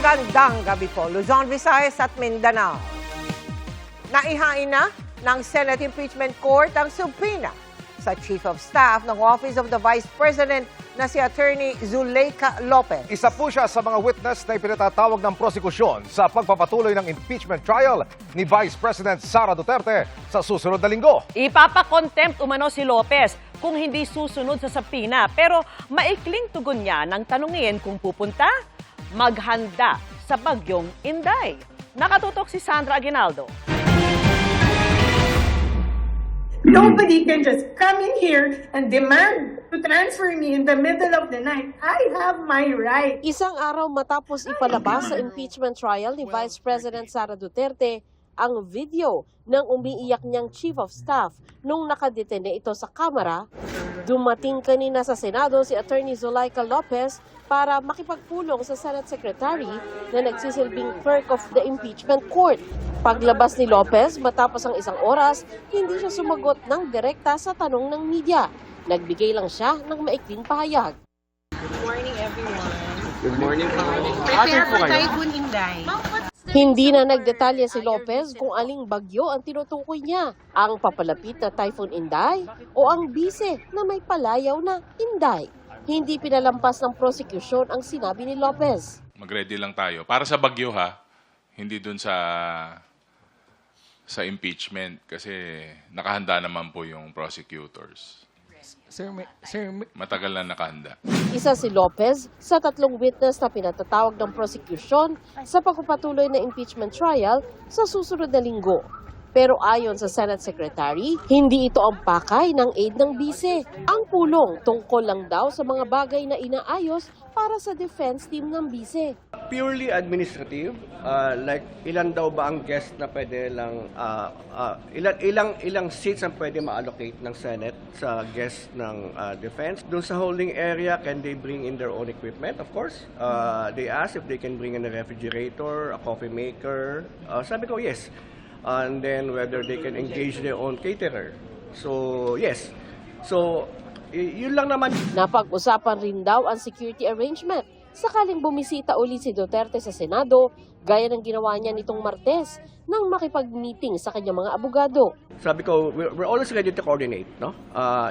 Magandang gabi po, Luzon, Visayas at Mindanao. Naihain na ng Senate Impeachment Court ang subpoena sa Chief of Staff ng Office of the Vice President na si Attorney Zuleika Lopez. Isa po siya sa mga witness na ipinatatawag ng prosekusyon sa pagpapatuloy ng impeachment trial ni Vice President Sara Duterte sa susunod na linggo. Ipapakontempt umano si Lopez kung hindi susunod sa subpoena. Pero maikling tugon niya nang tanungin kung pupunta, maghanda sa bagyong Inday. Nakatutok si Sandra Aguinaldo. Nobody can just come in here and demand to transfer me in the middle of the night. I have my right. Isang araw matapos ipalabas sa impeachment trial ni Vice President Sara Duterte ang video ng umiiyak niyang Chief of Staff nung nakadetene ito sa kamera, dumating kanina sa Senado si Attorney Zuleika Lopez para makipagpulong sa Senate Secretary na nagsisilbing clerk of the impeachment court. Paglabas ni Lopez matapos ang isang oras, hindi siya sumagot ng direkta sa tanong ng media. Nagbigay lang siya ng maikling pahayag. Good morning, everyone. Good morning po. Prepare for Typhoon Inday. Hindi na nagdetalye si Lopez kung aling bagyo ang tinutukoy niya, ang papalapit na Typhoon Inday o ang bise na may palayaw na Inday. Hindi pinalampas ng prosecution ang sinabi ni Lopez. Mag-ready lang tayo. Para sa bagyo ha, hindi dun sa impeachment kasi nakahanda naman po yung prosecutors. Matagal na nakahanda. Isa si Lopez sa tatlong witness na pinatatawag ng prosecution sa pagpapatuloy ng impeachment trial sa susunod na linggo. Pero ayon sa Senate Secretary, hindi ito ang pakay ng aid ng bise. Ang pulong tungkol lang daw sa mga bagay na inaayos para sa defense team ng bise. Purely administrative, like ilan daw ba ang guest na pwede lang, ilang seats ang pwede ma-allocate ng Senate sa guest ng defense. Doon sa holding area, can they bring in their own equipment? Of course. They asked if they can bring in a refrigerator, a coffee maker. Sabi ko, yes. And then whether they can engage their own caterer. So, yes. So, yun lang naman. Napag-usapan rin daw ang security arrangement sakaling bumisita uli si Duterte sa Senado, gaya ng ginawa niya nitong Martes nang makipag-meeting sa kanyang mga abogado. Sabi ko, we're always ready to coordinate. No?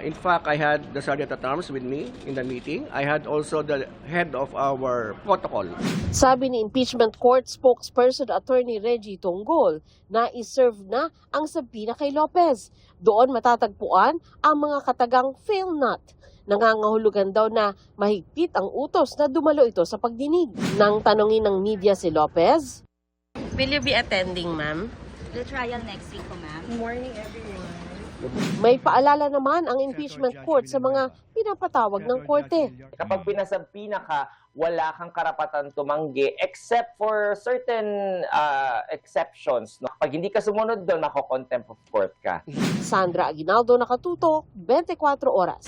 In fact, I had the Sergeant at Arms with me in the meeting. I had also the head of our protocol. Sabi ni impeachment court spokesperson Attorney Reggie Tonggol na iserve na ang subpoena kay Lopez. Doon matatagpuan ang mga katagang fail not. Nangangahulugan daw na mahigpit ang utos na dumalo ito sa pagdinig. Nang tanongin ng media si Lopez, Will you be attending, ma'am? The trial next week po, ma'am. Morning, everyone. may paalala naman ang impeachment court sa mga pinapatawag ng korte. Kapag pinasabpina ka, wala kang karapatan tumanggi except for certain exceptions. No? Pag hindi ka sumunod doon, mako-contempt of court ka. Sandra Aguinaldo, Nakatutok, 24 Oras.